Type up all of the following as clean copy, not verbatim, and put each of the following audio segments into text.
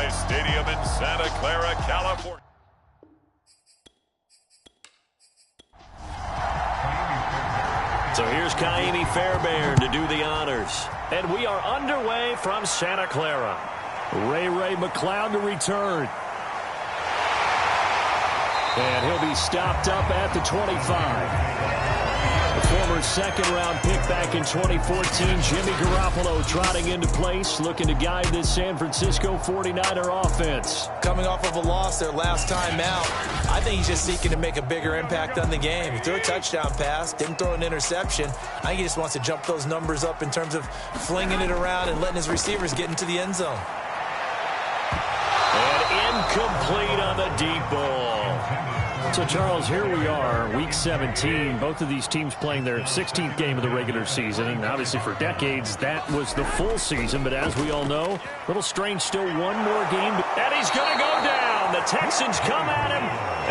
SoFi Stadium in Santa Clara, California. So here's Ka'imi Fairbairn to do the honors. And we are underway from Santa Clara. Ray McCloud to return. And he'll be stopped up at the 25. The former second-round pick back in 2014, Jimmy Garoppolo trotting into place, looking to guide this San Francisco 49er offense. Coming off of a loss their last time out, I think he's just seeking to make a bigger impact on the game. He threw a touchdown pass, didn't throw an interception. I think he just wants to jump those numbers up in terms of flinging it around and letting his receivers get into the end zone. And incomplete on the deep ball. So, Charles, here we are, Week 17. Both of these teams playing their 16th game of the regular season. And obviously, for decades, that was the full season. But as we all know, a little strange, still one more game. And he's going to go down. The Texans come at him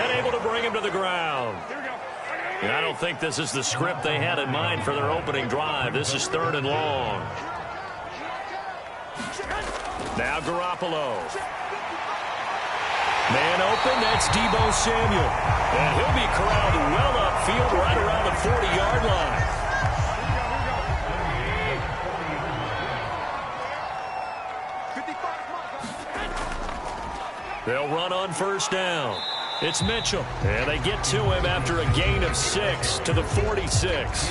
and able to bring him to the ground. And I don't think this is the script they had in mind for their opening drive. This is 3rd and long. Now Garoppolo. Man open, that's Deebo Samuel. And he'll be corralled well upfield right around the 40-yard line. They'll run on 1st down. It's Mitchell. And they get to him after a gain of 6 to the 46.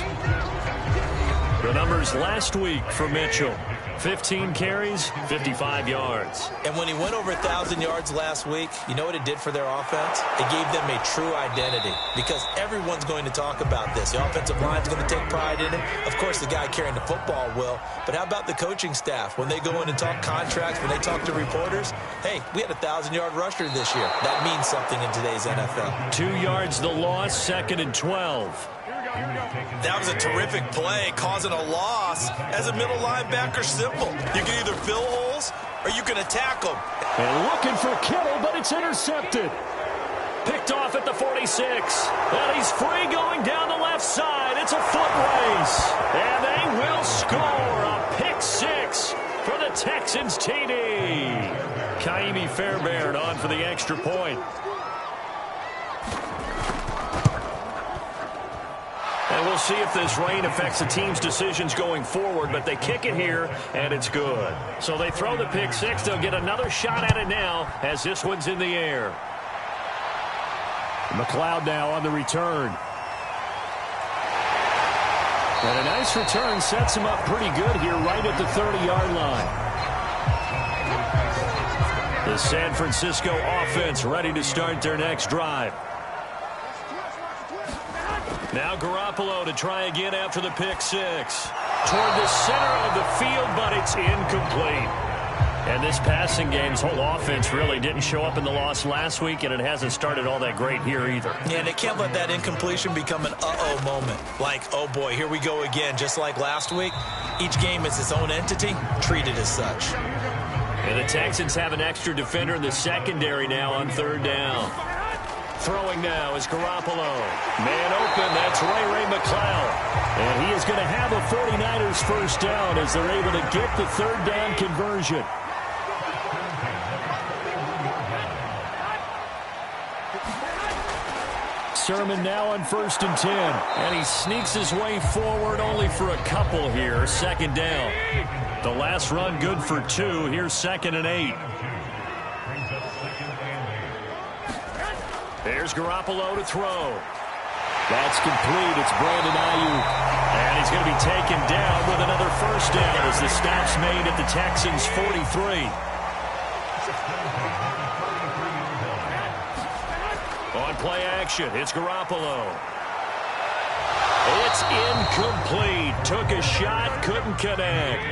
The numbers last week for Mitchell. 15 carries, 55 yards. And when he went over 1,000 yards last week, you know what it did for their offense? It gave them a true identity because everyone's going to talk about this. The offensive line's going to take pride in it. Of course, the guy carrying the football will. But how about the coaching staff? When they go in and talk contracts, when they talk to reporters, hey, we had a 1,000-yard rusher this year. That means something in today's NFL. 2 yards the loss, 2nd and 12. That was a terrific play, causing a loss. As a middle linebacker, simple. You can either fill holes or you can attack them. And looking for Kittle, but it's intercepted. Picked off at the 46. And he's free going down the left side. It's a foot race. And they will score a pick 6 for the Texans TD. Ka'imi Fairbairn on for the extra point. And we'll see if this rain affects the team's decisions going forward, but they kick it here, and it's good. So they throw the pick 6. They'll get another shot at it now as this one's in the air. McCloud now on the return. And a nice return sets him up pretty good here right at the 30-yard line. The San Francisco offense ready to start their next drive. Now Garoppolo to try again after the pick 6. Toward the center of the field, but it's incomplete. And this passing game's whole offense really didn't show up in the loss last week, and it hasn't started all that great here either. Yeah, and they can't let that incompletion become an uh-oh moment. Like, oh boy, here we go again, just like last week. Each game is its own entity, treated as such. And the Texans have an extra defender in the secondary now on 3rd down. Throwing now is Garoppolo. Man open, that's Ray McCloud. And he is going to have a 49ers first down as they're able to get the 3rd down conversion. Sermon now on 1st and 10. And he sneaks his way forward only for a couple here. 2nd down. The last run good for 2. Here's 2nd and 8. There's Garoppolo to throw. That's complete. It's Brandon Ayuk. And he's going to be taken down with another first down as the stop's made at the Texans' 43. On play action, it's Garoppolo. It's incomplete. Took a shot, couldn't connect.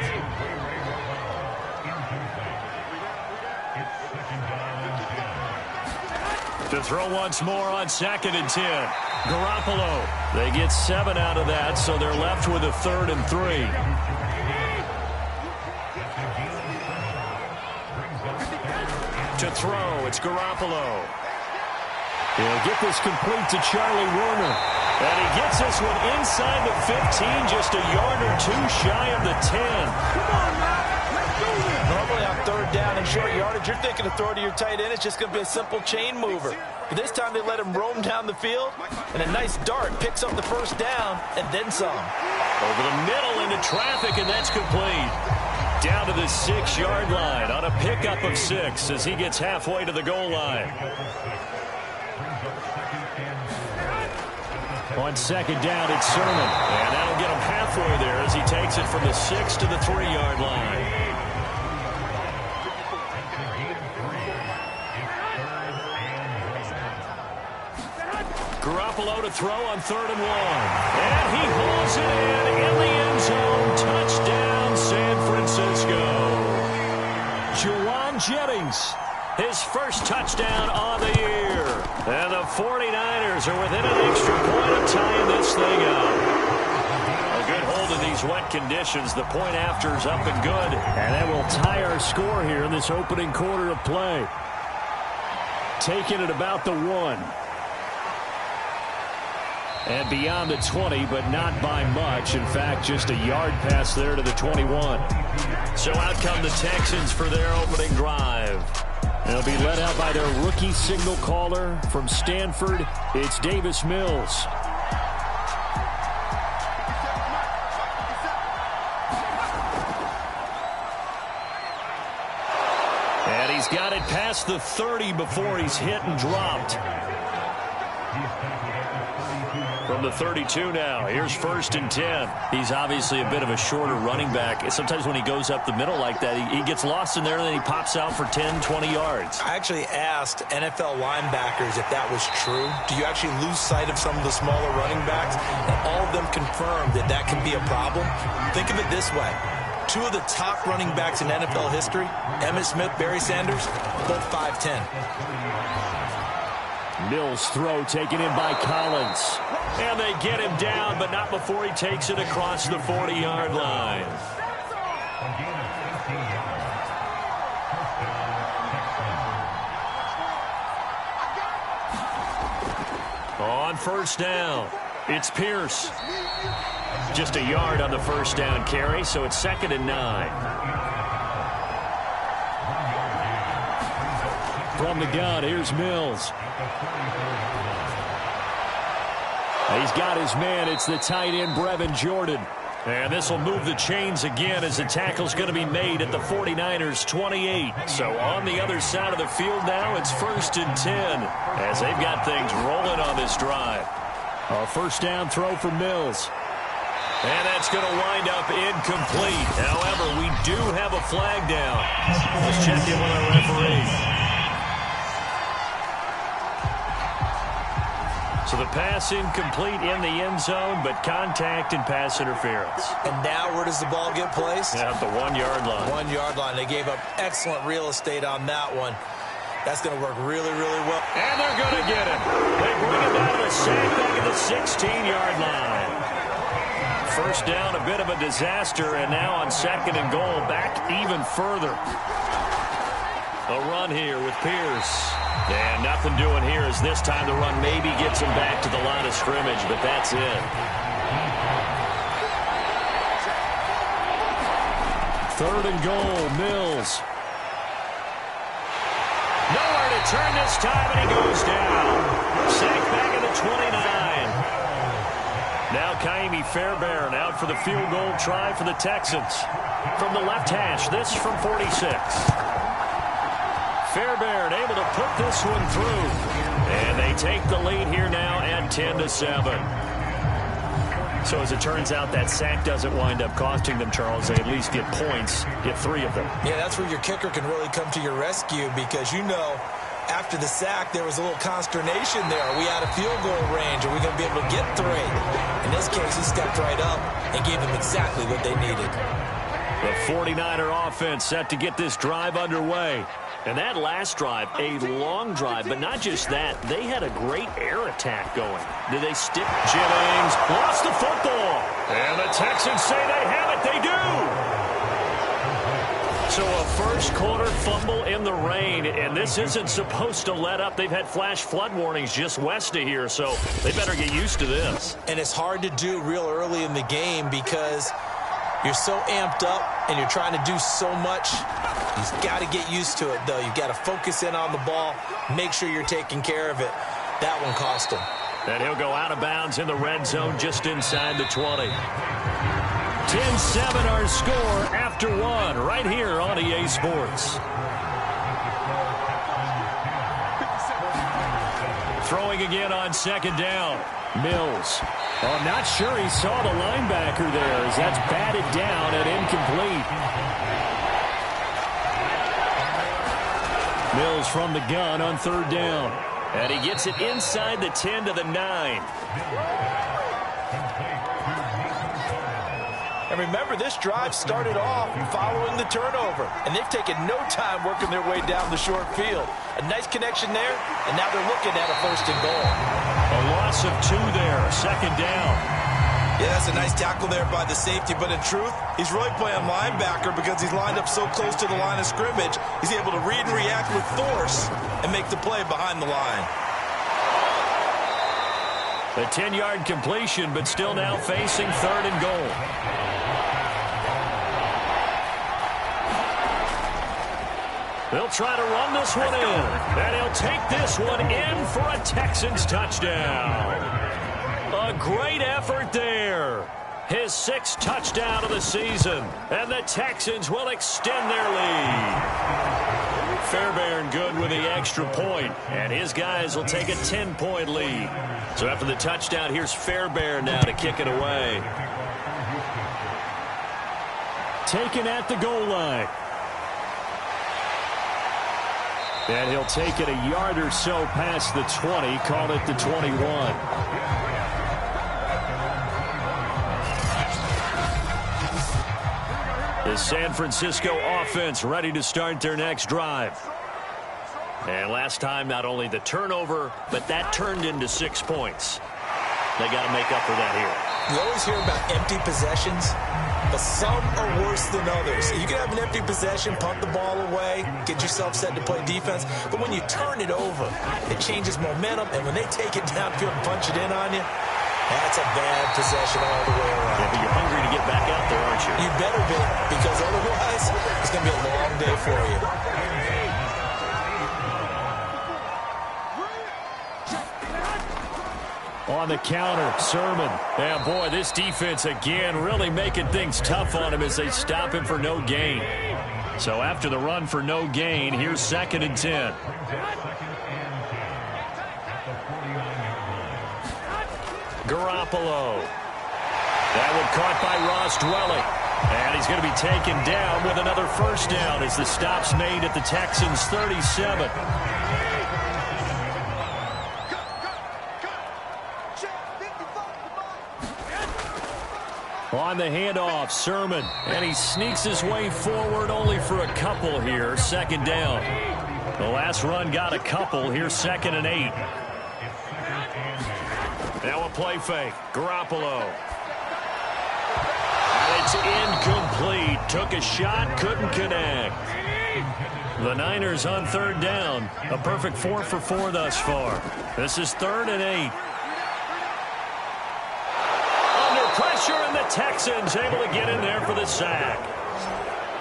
To throw once more on 2nd and 10. Garoppolo. They get 7 out of that, so they're left with a 3rd and 3. To throw, it's Garoppolo. He'll get this complete to Charlie Warner. And he gets this one inside the 15, just a yard or 2 shy of the 10. Normally on 3rd down and on short yardage, you're thinking to throw to your tight end. It's just going to be a simple chain mover. But this time they let him roam down the field, and a nice dart picks up the first down and then some. Over the middle into traffic, and that's complete. Down to the 6-yard line on a pickup of 6 as he gets halfway to the goal line. On second down, it's Sermon. And that'll get him halfway there as he takes it from the 6 to the 3-yard line. Garoppolo to throw on 3rd and 1. And he hauls it in the end zone. Touchdown, San Francisco. Juwan Jennings, his first touchdown on the year. And the 49ers are within an extra point of tying this thing up. A good hold in these wet conditions. The point after is up and good. And that will tie our score here in this opening quarter of play. Taking it about the 1. And beyond the 20, but not by much. In fact, just a yard pass there to the 21. So out come the Texans for their opening drive. They'll be led out by their rookie signal caller from Stanford. It's Davis Mills. And he's got it past the 30 before he's hit and dropped. From the 32 now. Here's 1st and 10. He's obviously a bit of a shorter running back. Sometimes when he goes up the middle like that, he gets lost in there and then he pops out for 10, 20 yards. I actually asked NFL linebackers if that was true. Do you actually lose sight of some of the smaller running backs? And all of them confirmed that that can be a problem. Think of it this way. 2 of the top running backs in NFL history, Emmitt Smith, Barry Sanders, both 5'10". Mills' throw taken in by Collins. And they get him down, but not before he takes it across the 40-yard line. On 1st down, it's Pierce. Just a yard on the 1st down carry, so it's 2nd and 9. From the gun, here's Mills. He's got his man. It's the tight end, Brevin Jordan. And this will move the chains again as the tackle's going to be made at the 49ers' 28. So on the other side of the field now, it's 1st and 10 as they've got things rolling on this drive. A 1st down throw for Mills. And that's going to wind up incomplete. However, we do have a flag down. Let's check in with our referee. So the pass incomplete in the end zone, but contact and pass interference. And now where does the ball get placed? At the 1-yard line. 1-yard line. They gave up excellent real estate on that one. That's going to work really, really well. And they're going to get it. They bring him down to the sack back at the 16-yard line. 1st down, a bit of a disaster, and now on 2nd and goal, back even further. A run here with Pierce. And nothing doing here as this time the run maybe gets him back to the line of scrimmage, but that's it. 3rd and goal, Mills. Nowhere to turn this time, and he goes down. Sacked back at the 29. Now Ka'imi Fairbairn out for the field goal try for the Texans. From the left hash, this from 46. Fairbairn able to put this one through. And they take the lead here now at 10-7. So as it turns out, that sack doesn't wind up costing them, Charles. They at least get points, get 3 of them. Yeah, that's where your kicker can really come to your rescue because, you know, after the sack, there was a little consternation there. Are we out of field goal range? Are we going to be able to get 3? In this case, he stepped right up and gave them exactly what they needed. The 49er offense set to get this drive underway. And that last drive, a long drive, but not just that. They had a great air attack going. Did they stick? Jennings lost the football. And the Texans say they have it. They do. So a first quarter fumble in the rain, and this isn't supposed to let up. They've had flash flood warnings just west of here, so they better get used to this. And it's hard to do real early in the game because you're so amped up and you're trying to do so much He's got to get used to it, though. You've got to focus in on the ball, make sure you're taking care of it. That one cost him. And he'll go out of bounds in the red zone just inside the 20. 10-7 our score after one right here on EA Sports. Throwing again on second down. Mills. Oh, I'm not sure he saw the linebacker there as that's batted down and incomplete. Mills from the gun on third down. And he gets it inside the 10 to the 9. And remember, this drive started off following the turnover. And they've taken no time working their way down the short field. A nice connection there, and now they're looking at a 1st and goal. A loss of 2 there, second down. Yeah, that's a nice tackle there by the safety, but in truth, he's really playing linebacker because he's lined up so close to the line of scrimmage. He's able to read and react with force and make the play behind the line. A 10-yard completion, but still now facing 3rd and goal. They'll try to run this one in, and he'll take this one in for a Texans touchdown. A great effort there. His 6th touchdown of the season, and the Texans will extend their lead. Fairbairn good with the extra point, and his guys will take a 10-point lead. So after the touchdown, here's Fairbairn now to kick it away. Taken at the goal line. And he'll take it a yard or so past the 20, call it the 21. The San Francisco offense ready to start their next drive. And last time, not only the turnover, but that turned into 6 points. They got to make up for that here. You always hear about empty possessions, but some are worse than others. You can have an empty possession, punt the ball away, get yourself set to play defense, but when you turn it over, it changes momentum, and when they take it downfield and punch it in on you, that's a bad possession all the way around. Yeah, but you're hungry to get back out there, aren't you? You better be, because otherwise, it's going to be a long day for you. On the counter, Sermon. Yeah, boy, this defense again really making things tough on him as they stop him for no gain. So after the run for no gain, here's 2nd and 10. Garoppolo. That one caught by Ross Dwelling. And he's going to be taken down with another 1st down as the stop's made at the Texans' 37. On the handoff, Sermon, and he sneaks his way forward only for a couple here, 2nd down. The last run got a couple, here's 2nd and 8. Now a play fake, Garoppolo. And it's incomplete, took a shot, couldn't connect. The Niners on 3rd down, a perfect 4 for 4 thus far. This is 3rd and 8. Pressure, and the Texans able to get in there for the sack.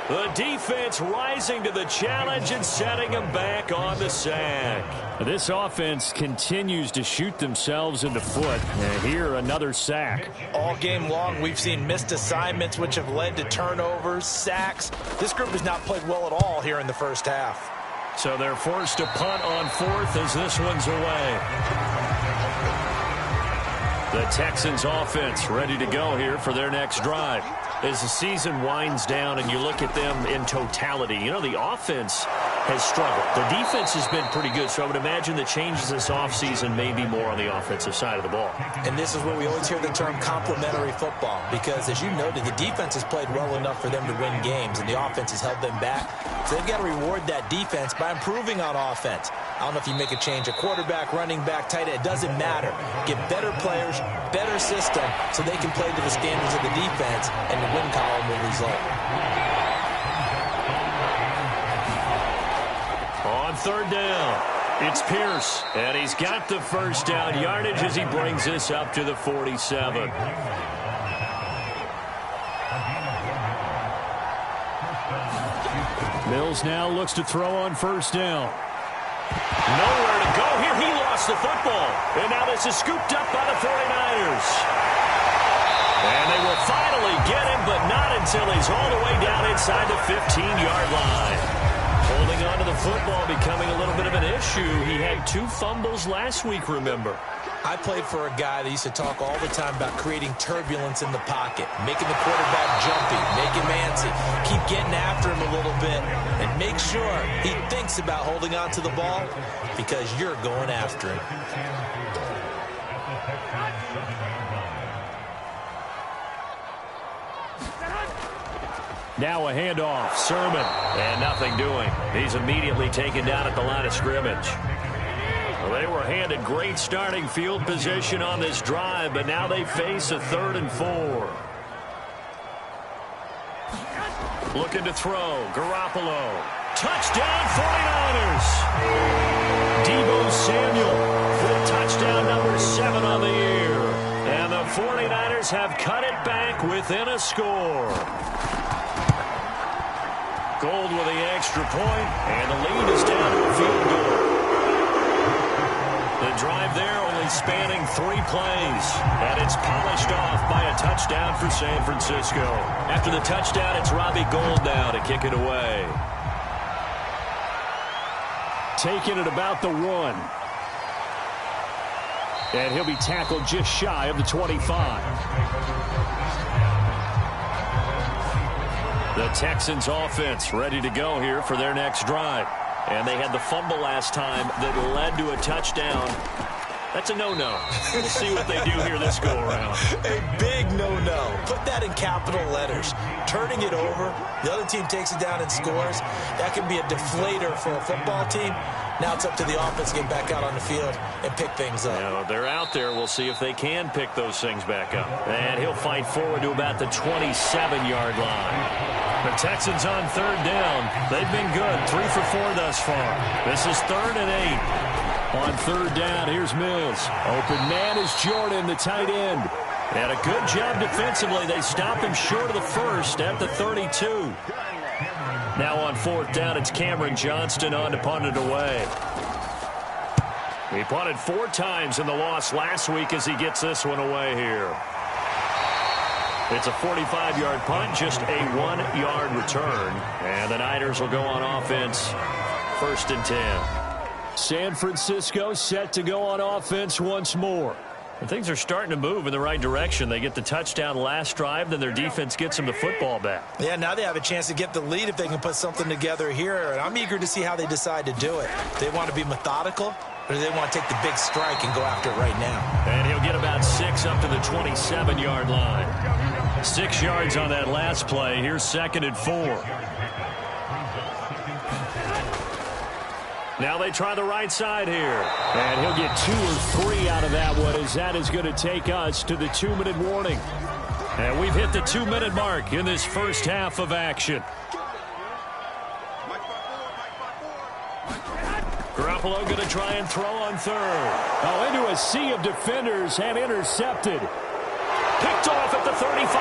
The defense rising to the challenge and setting them back on the sack. This offense continues to shoot themselves in the foot. And here, another sack. All game long, we've seen missed assignments, which have led to turnovers, sacks. This group has not played well at all here in the first half. So they're forced to punt on 4th as this one's away. The Texans offense ready to go here for their next drive. As the season winds down and you look at them in totality, you know, the offense has struggled. The defense has been pretty good, so I would imagine the changes this offseason may be more on the offensive side of the ball. And this is where we always hear the term complementary football, because as you noted, the defense has played well enough for them to win games, and the offense has held them back. So they've got to reward that defense by improving on offense. I don't know if you make a change, a quarterback, running back, tight end, it doesn't matter. Get better players, better system, so they can play to the standards of the defense, and the win column will result. On 3rd down, it's Pierce, and he's got the 1st down yardage as he brings this up to the 47. Mills now looks to throw on first down. Nowhere to go here. He lost the football. And now this is scooped up by the 49ers. And they will finally get him, but not until he's all the way down inside the 15-yard line. Holding on to the football becoming a little bit of an issue. He had 2 fumbles last week, remember. I played for a guy that used to talk all the time about creating turbulence in the pocket, making the quarterback jumpy, make him antsy, keep getting after him a little bit, and make sure he thinks about holding on to the ball because you're going after him. Now a handoff. Sermon. And nothing doing. He's immediately taken down at the line of scrimmage. Well, they were handed great starting field position on this drive, but now they face a 3rd and 4. Looking to throw. Garoppolo. Touchdown 49ers. Deebo Samuel for touchdown number 7 on the year. And the 49ers have cut it back within a score. Gold with the extra point, and the lead is down to a field goal. The drive there only spanning 3 plays, and it's polished off by a touchdown for San Francisco. After the touchdown, it's Robbie Gould now to kick it away. Taking it about the 1. And he'll be tackled just shy of the 25. The Texans offense ready to go here for their next drive. And they had the fumble last time that led to a touchdown. That's a no-no. We'll see what they do here this go-around. A big no-no. Put that in capital letters. Turning it over, the other team takes it down and scores. That can be a deflator for a football team. Now it's up to the offense to get back out on the field and pick things up. You know, they're out there. We'll see if they can pick those things back up. And he'll fight forward to about the 27-yard line. The Texans on 3rd down. They've been good. 3 for 4 thus far. This is 3rd and 8. On 3rd down, here's Mills. Open man is Jordan, the tight end. And a good job defensively. They stop him short of the first at the 32. Now on 4th down, it's Cameron Johnston on to punt it away. He punted 4 times in the loss last week as he gets this one away here. It's a 45-yard punt, just a 1-yard return. And the Niners will go on offense, 1st and 10. San Francisco set to go on offense once more. And things are starting to move in the right direction. They get the touchdown last drive, then their defense gets them the football back. Yeah, now they have a chance to get the lead if they can put something together here. And I'm eager to see how they decide to do it. Do they want to be methodical, or do they want to take the big strike and go after it right now? And he'll get about 6 up to the 27-yard line. 6 yards on that last play. Here's 2nd and 4. Now they try the right side here. And he'll get 2 or 3 out of that one, as that is going to take us to the 2-minute warning. And we've hit the 2-minute mark in this first half of action. Garoppolo going to try and throw on 3rd. Oh, into a sea of defenders and intercepted. Picked off at the 35.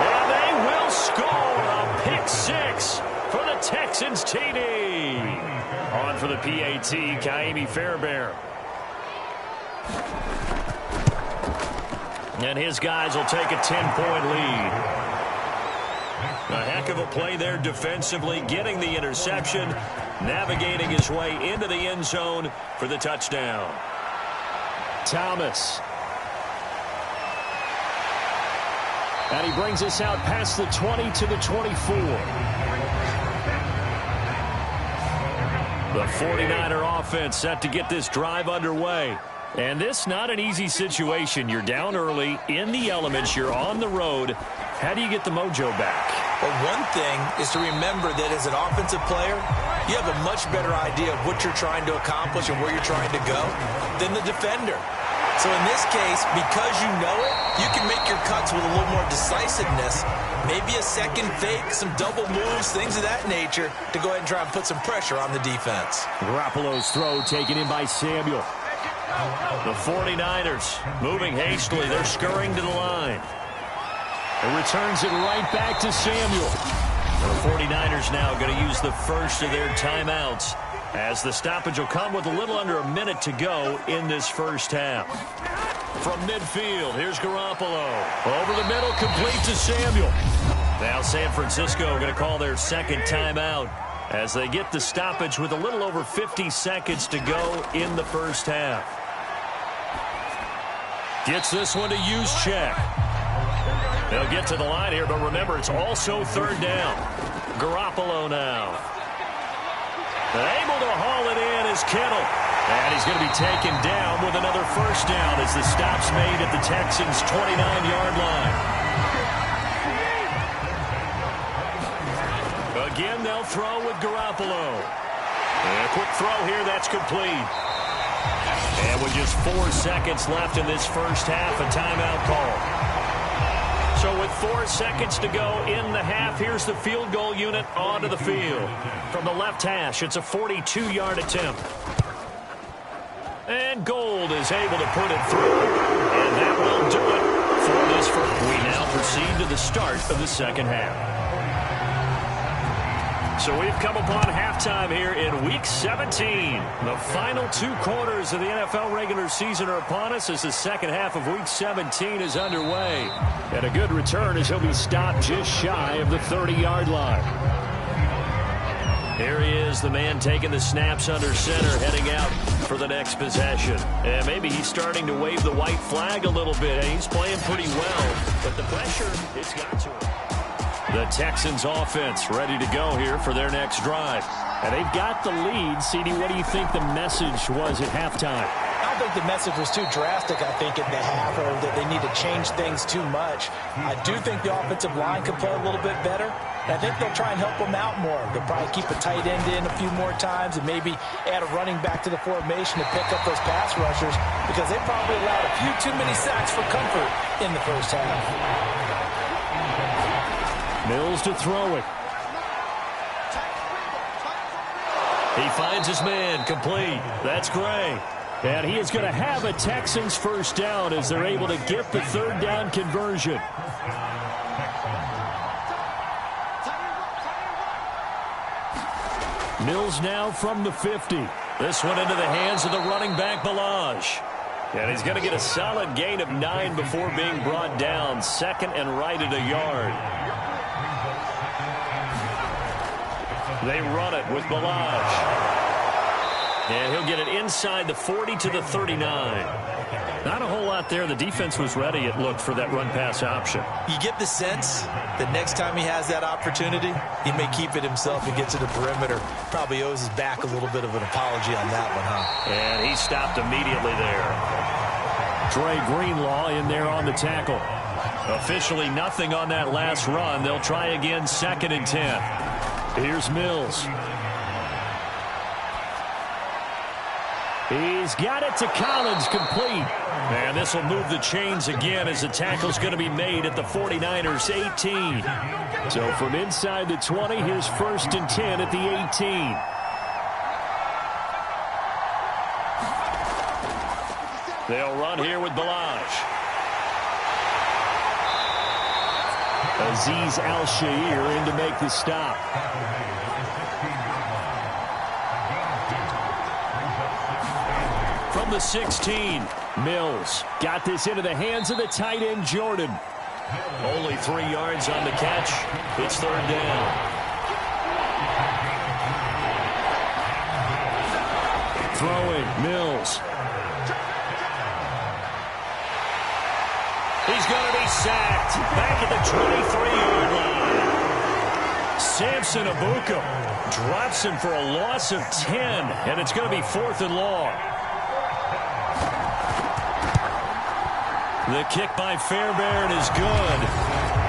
And they will score a pick 6 for the Texans TD. On for the PAT, Ka'imi Fairbairn. And his guys will take a 10-point lead. A heck of a play there defensively, getting the interception, navigating his way into the end zone for the touchdown. Thomas. And he brings us out past the 20 to the 24. The 49er offense set to get this drive underway. And this not an easy situation. You're down early, in the elements, you're on the road. How do you get the mojo back? Well, one thing is to remember that as an offensive player, you have a much better idea of what you're trying to accomplish and where you're trying to go than the defender. So in this case, because you know it, you can make your cuts with a little more decisiveness. Maybe a second fake, some double moves, things of that nature to go ahead and try and put some pressure on the defense. Garoppolo's throw taken in by Samuel. The 49ers moving hastily. They're scurrying to the line. And returns it right back to Samuel. The 49ers now going to use the first of their timeouts, as the stoppage will come with a little under a minute to go in this first half. From midfield, here's Garoppolo. Over the middle, complete to Samuel. Now San Francisco going to call their second timeout as they get the stoppage with a little over 50 seconds to go in the first half. Gets this one to Juszczyk. They'll get to the line here, but remember, it's also third down. Garoppolo now. Able to haul it in is Kittle. And he's going to be taken down with another first down as the stop's made at the Texans' 29-yard line. Again, they'll throw with Garoppolo. And a quick throw here, that's complete. And with just 4 seconds left in this first half, a timeout call. So with 4 seconds to go in the half, here's the field goal unit onto the field. From the left hash, it's a 42-yard attempt. And Gold is able to put it through. And that will do it for this first. We now proceed to the start of the second half. So we've come upon halftime here in Week 17. The final 2 quarters of the NFL regular season are upon us as the second half of Week 17 is underway. And a good return as he'll be stopped just shy of the 30-yard line. Here he is, the man taking the snaps under center, heading out for the next possession. And maybe he's starting to wave the white flag a little bit. And he's playing pretty well, but the pressure, it's got to him. The Texans offense ready to go here for their next drive. And they've got the lead. CD, what do you think the message was at halftime? I don't think the message was too drastic, I think, in the half, or that they need to change things too much. I do think the offensive line could play a little bit better. I think they'll try and help them out more. They'll probably keep a tight end in a few more times and maybe add a running back to the formation to pick up those pass rushers, because they probably allowed a few too many sacks for comfort in the first half. Mills to throw it. He finds his man, complete. That's Gray. And he is going to have a Texans first down as they're able to get the third down conversion. Mills now from the 50. This one into the hands of the running back, Ballage. And he's going to get a solid gain of 9 before being brought down. Second and right at a yard. They run it with Ballage. And he'll get it inside the 40 to the 39. Not a whole lot there. The defense was ready, it looked, for that run-pass option. You get the sense that next time he has that opportunity, he may keep it himself and get to the perimeter. Probably owes his back a little bit of an apology on that one, huh? And he stopped immediately there. Dre Greenlaw in there on the tackle. Officially nothing on that last run. They'll try again, 2nd and 10. Here's Mills. He's got it to Collins, complete. And this will move the chains again as the tackle's going to be made at the 49ers 18. So from inside the 20, here's 1st and 10 at the 18. They'll run here with Ballage. Azeez Al-Shaair in to make the stop. From the 16, Mills got this into the hands of the tight end, Jordan. Only 3 yards on the catch. It's third down. Throwing, Mills. He's going to be sacked. Back at the 23-yard line. Samson Abuka drops him for a loss of 10, and it's going to be 4th and long. The kick by Fairbairn is good.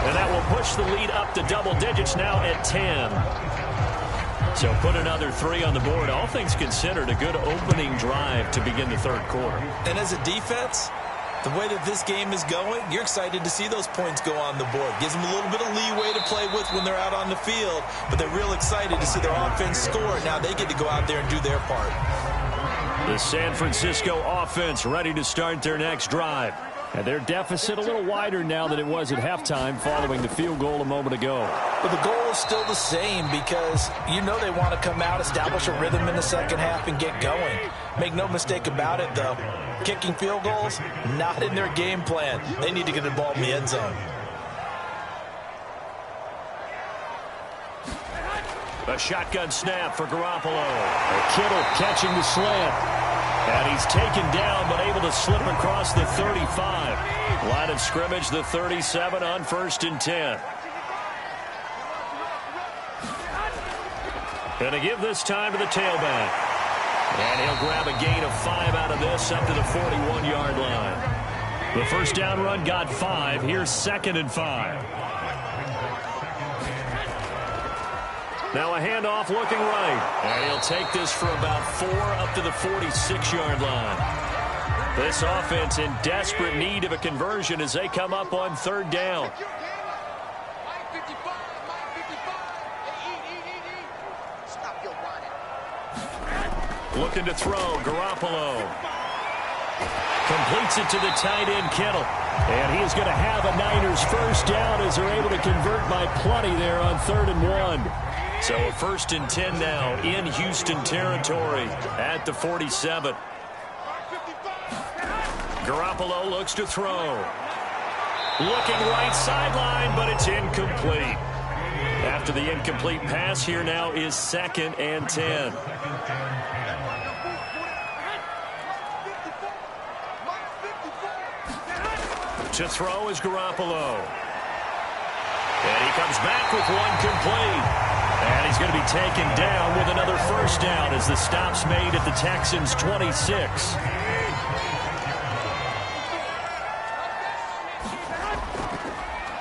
And that will push the lead up to double digits now at 10. So put another 3 on the board. All things considered, a good opening drive to begin the third quarter. And as a defense, the way that this game is going, you're excited to see those points go on the board. Gives them a little bit of leeway to play with when they're out on the field. But they're real excited to see their offense score. Now they get to go out there and do their part. The San Francisco offense ready to start their next drive. And their deficit a little wider now than it was at halftime following the field goal a moment ago. But the goal is still the same because you know they want to come out, establish a rhythm in the second half, and get going. Make no mistake about it, though. Kicking field goals, not in their game plan. They need to get the ball in the end zone. A shotgun snap for Garoppolo. Kittle catching the slant. And he's taken down, but able to slip across the 35. Line of scrimmage, the 37 on 1st and 10. Going to give this time to the tailback. And he'll grab a gain of 5 out of this up to the 41-yard line. The first down run got 5. Here's 2nd and 5. Now a handoff looking right. And he'll take this for about 4 up to the 46-yard line. This offense in desperate need of a conversion as they come up on 3rd down. Looking to throw, Garoppolo. Completes it to the tight end, Kittle. And he is going to have a Niners first down as they're able to convert by plenty there on 3rd and 1. So a 1st and 10 now in Houston territory at the 47. Garoppolo looks to throw. Looking right sideline, but it's incomplete. After the incomplete pass, here now is 2nd and 10. To throw is Garoppolo. And he comes back with one complete. And he's going to be taken down with another first down as the stop's made at the Texans' 26.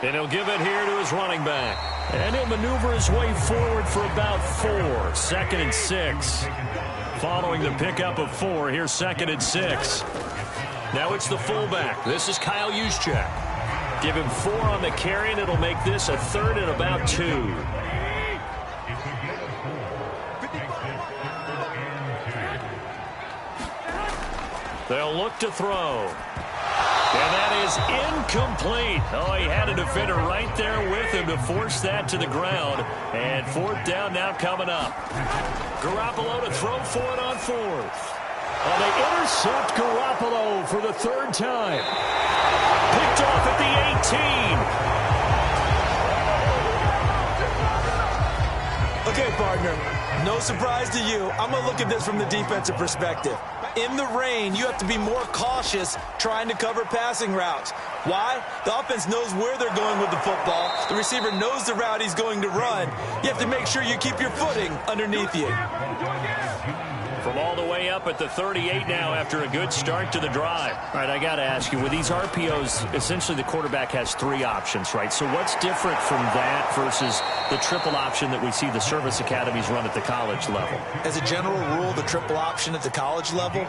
And he'll give it here to his running back. And he'll maneuver his way forward for about 4. 2nd and 6. Following the pickup of 4, here's 2nd and 6. Now it's the fullback. This is Kyle Juszczyk. Give him 4 on the carry, and it'll make this a 3rd and about 2. They'll look to throw. And that is incomplete. Oh, he had a defender right there with him to force that to the ground. And 4th down now coming up. Garoppolo to throw for it on 4th. And they intercept Garoppolo for the 3rd time. Picked off at the 18. Okay, partner, no surprise to you. I'm going to look at this from the defensive perspective. In the rain, you have to be more cautious trying to cover passing routes. Why? The offense knows where they're going with the football. The receiver knows the route he's going to run. You have to make sure you keep your footing underneath you. From all the way up at the 38 now after a good start to the drive. All right, I got to ask you, with these RPOs, essentially the quarterback has 3 options, right? So what's different from that versus the triple option that we see the service academies run at the college level? As a general rule, the triple option at the college level,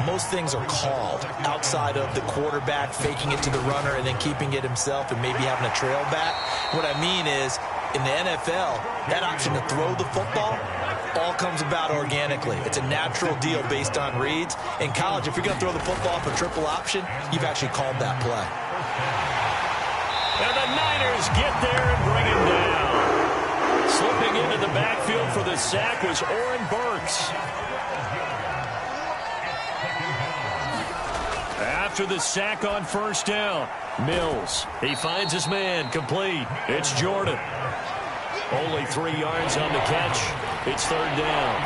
most things are called outside of the quarterback faking it to the runner and then keeping it himself and maybe having a trail back. What I mean is, in the NFL, that option to throw the football all comes about organically. It's a natural deal based on reads. In college, if you're going to throw the football off a triple option, you've actually called that play. And the Niners get there and bring him down. Slipping into the backfield for the sack was Oren Burks. After the sack on 1st down, Mills, he finds his man, complete. It's Jordan. Only 3 yards on the catch. It's 3rd down.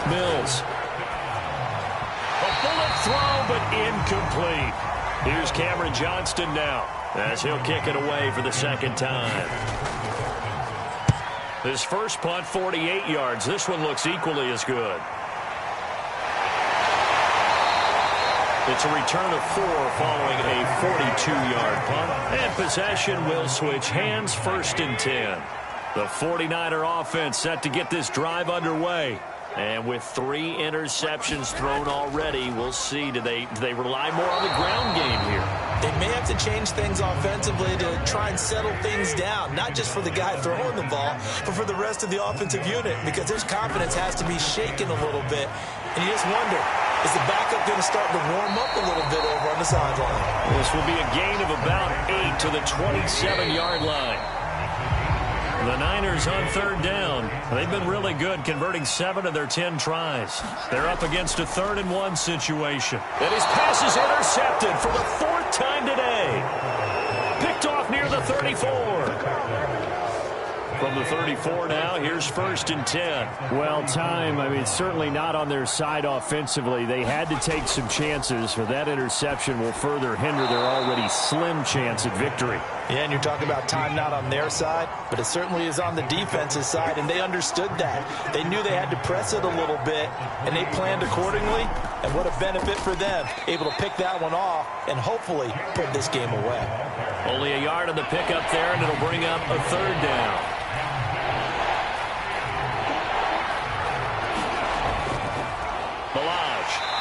Mills. A bullet throw, but incomplete. Here's Cameron Johnston now as he'll kick it away for the 2nd time. His first punt, 48 yards. This one looks equally as good. It's a return of 4 following a 42-yard punt. And possession will switch hands, 1st and 10. The 49er offense set to get this drive underway. And with 3 interceptions thrown already, we'll see. Do they rely more on the ground game here? They may have to change things offensively to try and settle things down, not just for the guy throwing the ball, but for the rest of the offensive unit, because his confidence has to be shaken a little bit. And you just wonder, is the backup going to start to warm up a little bit over on the sideline? This will be a gain of about 8 to the 27-yard line. The Niners on third down. They've been really good, converting 7 of their 10 tries. They're up against a 3rd-and-1 situation. And his pass is intercepted for the 4th time today. Picked off near the 34. From the 34 now, here's 1st and 10. Well, certainly not on their side offensively. They had to take some chances, for that interception will further hinder their already slim chance at victory. Yeah, and you're talking about time not on their side, but it certainly is on the defense's side, and they understood that. They knew they had to press it a little bit, and they planned accordingly, and what a benefit for them, able to pick that one off and hopefully put this game away. Only a yard on the pickup there, and it'll bring up a 3rd down.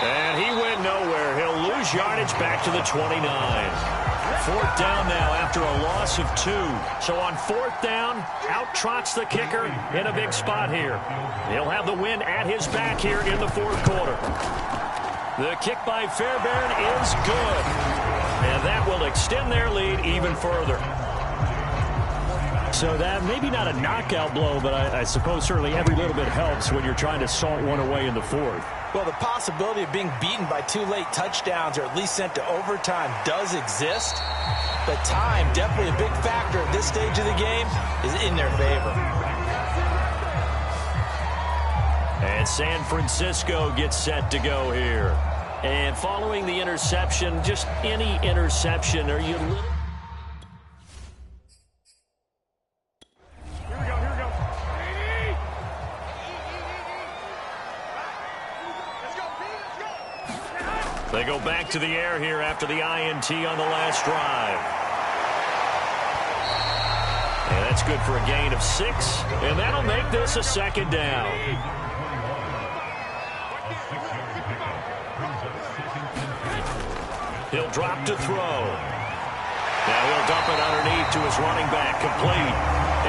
And he went nowhere. He'll lose yardage back to the 29. 4th down now after a loss of 2. So on 4th down, out trots the kicker in a big spot here. He'll have the win at his back here in the 4th quarter. The kick by Fairbairn is good. And that will extend their lead even further. So that maybe not a knockout blow, but I suppose certainly every little bit helps when you're trying to salt one away in the 4th. Well, the possibility of being beaten by 2 late touchdowns or at least sent to overtime does exist. But time, definitely a big factor at this stage of the game, is in their favor. And San Francisco gets set to go here. And following the interception, just any interception, are you a little... They go back to the air here after the INT on the last drive. And that's good for a gain of 6. And that'll make this a 2nd down. He'll drop to throw. Now he'll dump it underneath to his running back, complete.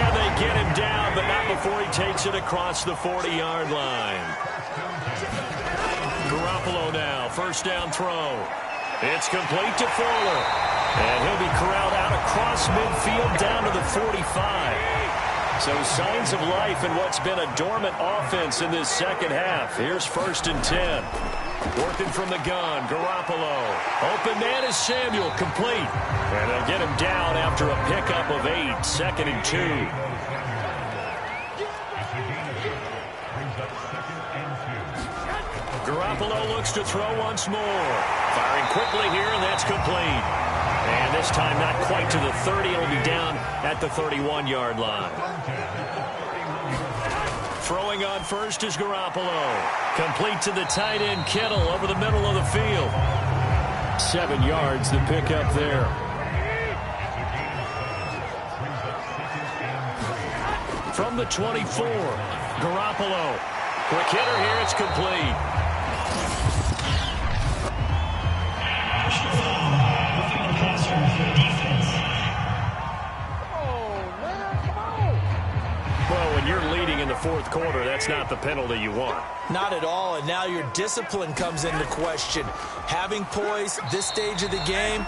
And they get him down, but not before he takes it across the 40-yard line. Garoppolo now, 1st down throw. It's complete to Fuller. And he'll be corralled out across midfield down to the 45. So signs of life in what's been a dormant offense in this 2nd half. Here's 1st and 10. Working from the gun, Garoppolo. Open man is Samuel, complete. And they'll get him down after a pickup of 8, 2nd and 2. Garoppolo looks to throw once more. Firing quickly here, and that's complete. And this time not quite to the 30. It'll be down at the 31-yard line. Throwing on 1st is Garoppolo. Complete to the tight end, Kittle, over the middle of the field. 7 yards to pick up there. From the 24, Garoppolo. Quick hitter here, it's complete. Well, when you're leading in the 4th quarter, that's not the penalty you want. Not at all, and now your discipline comes into question. Having poise this stage of the game,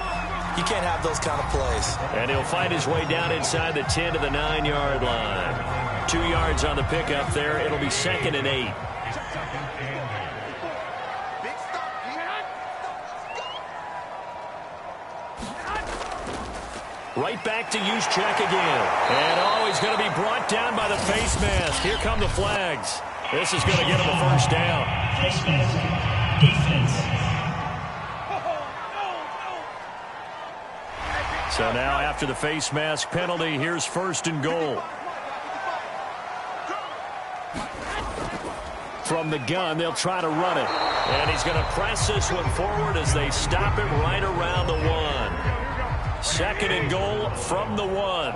you can't have those kind of plays. And he'll fight his way down inside the 10 to the 9-yard line. 2 yards on the pickup there. It'll be 2nd and 8. Right back to Juszczyk again. And he's going to be brought down by the face mask. Here come the flags. This is going to get him a 1st down. Face mask. Defense. So now after the face mask penalty, here's 1st and goal. From the gun, they'll try to run it. And he's going to press this one forward as they stop him right around the 1. 2nd and goal from the 1.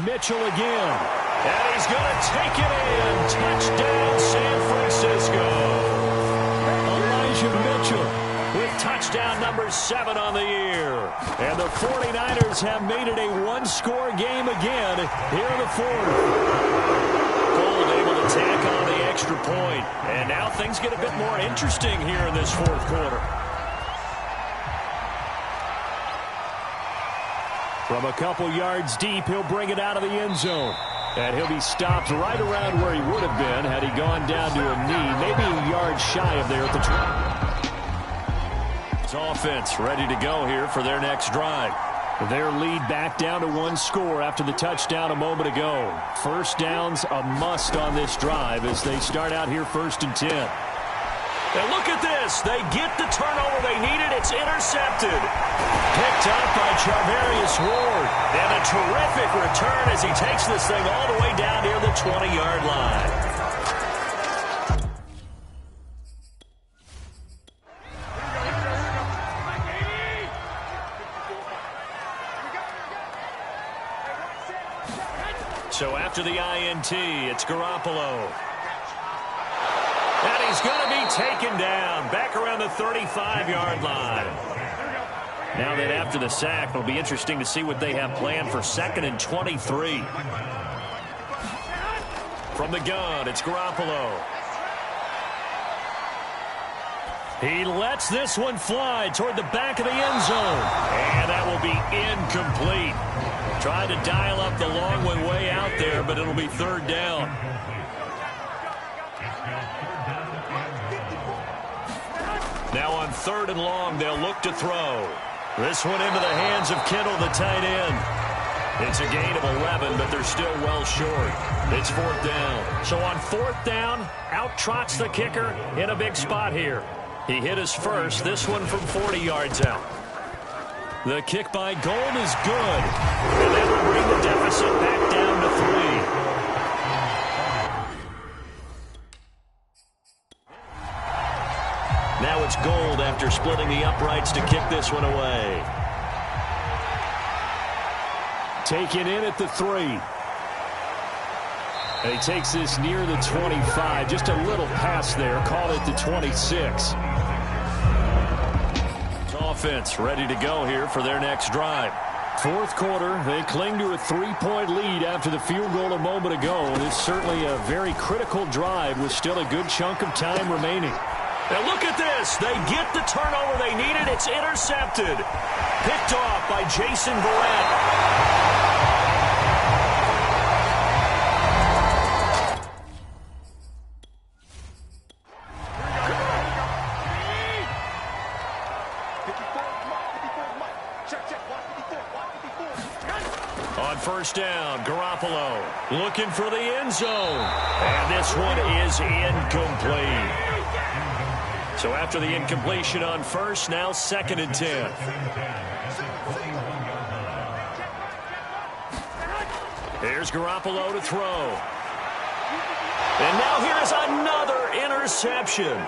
Mitchell again. And he's going to take it in. Touchdown, San Francisco. Elijah Mitchell with touchdown number 7 on the year. And the 49ers have made it a one-score game again here in the fourth. Gold able to tack on the extra point. And now things get a bit more interesting here in this fourth quarter. From a couple yards deep, he'll bring it out of the end zone. And he'll be stopped right around where he would have been had he gone down to a knee, maybe a yard shy of there at the 20. It's offense ready to go here for their next drive. Their lead back down to one score after the touchdown a moment ago. First down's a must on this drive as they start out here 1st and 10. And look at this. They get the turnover they needed. It's intercepted. Picked up by Charvarius Ward. And a terrific return as he takes this thing all the way down near the 20-yard line. So after the INT, it's Garoppolo. And he's going to be taken down back around the 35-yard line. Now that after the sack, it'll be interesting to see what they have planned for 2nd and 23. From the gun, it's Garoppolo. He lets this one fly toward the back of the end zone. And that will be incomplete. Tried to dial up the long one way out there, but it'll be 3rd down. Now on 3rd and long, they'll look to throw. This one into the hands of Kittle, the tight end. It's a gain of 11, but they're still well short. It's 4th down. So on 4th down, out trots the kicker in a big spot here. He hit his first, this one from 40 yards out. The kick by Gold is good. And that will bring the deficit back down to 3. Now it's Gold after splitting the uprights to kick this one away. Taken in at the 3. And he takes this near the 25. Just a little pass there. Call it the 26. Offense ready to go here for their next drive. 4th quarter, they cling to a 3-point lead after the field goal a moment ago. And it's certainly a very critical drive with still a good chunk of time remaining. Now look at this. They get the turnover they needed. It's intercepted. Picked off by Jason Verrett. On 1st down, Garoppolo looking for the end zone. And this one is incomplete. So after the incompletion on 1st, now 2nd and 10. Here's Garoppolo to throw. And now here's another interception.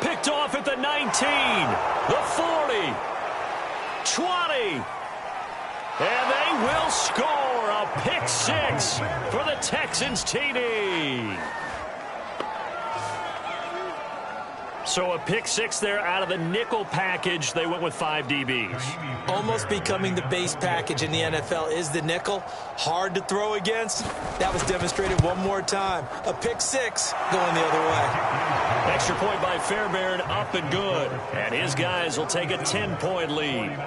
Picked off at the 19, the 40, 20. And they will score a pick 6 for the Texans TD. So a pick 6 there out of the nickel package. They went with 5 DBs. Almost becoming the base package in the NFL is the nickel. Hard to throw against. That was demonstrated one more time. A pick 6 going the other way. Extra point by Fairbairn, up and good. And his guys will take a 10-point lead.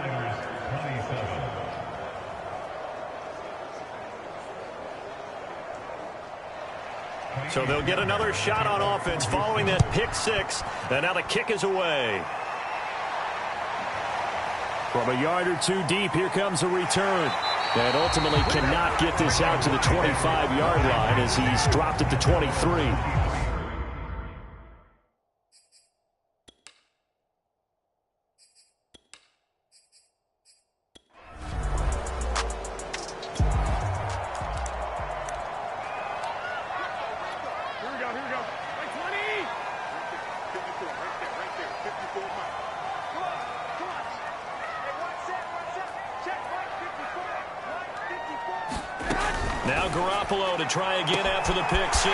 So they'll get another shot on offense following that pick 6. And now the kick is away. From a yard or 2 deep, here comes a return. And ultimately cannot get this out to the 25-yard line as he's dropped at the 23. Now Garoppolo to try again after the pick 6.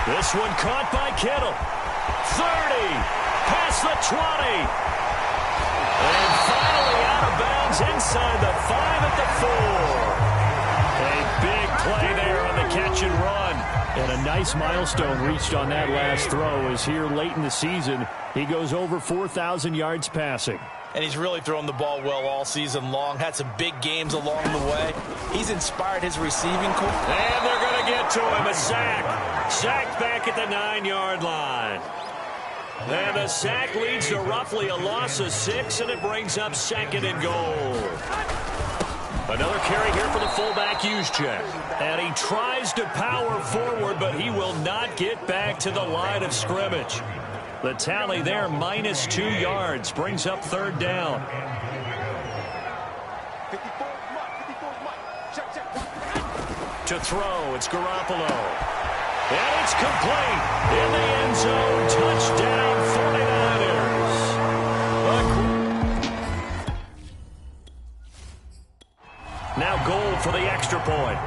This one caught by Kittle. 30. past the 20. And finally out of bounds inside the 5 at the 4. A big play there on the catch and run. And a nice milestone reached on that last throw as here late in the season, he goes over 4,000 yards passing. And he's really thrown the ball well all season long. Had some big games along the way. He's inspired his receiving corps. And they're going to get to him. A sack. Sacked back at the 9-yard line. And the sack leads to roughly a loss of 6, and it brings up 2nd and goal. Another carry here for the fullback, Juszczyk. And he tries to power forward, but he will not get back to the line of scrimmage. The tally there, minus 2 yards, brings up 3rd down. To throw, it's Garoppolo. And it's complete. In the end zone, touchdown 49ers. Now goal for the extra point.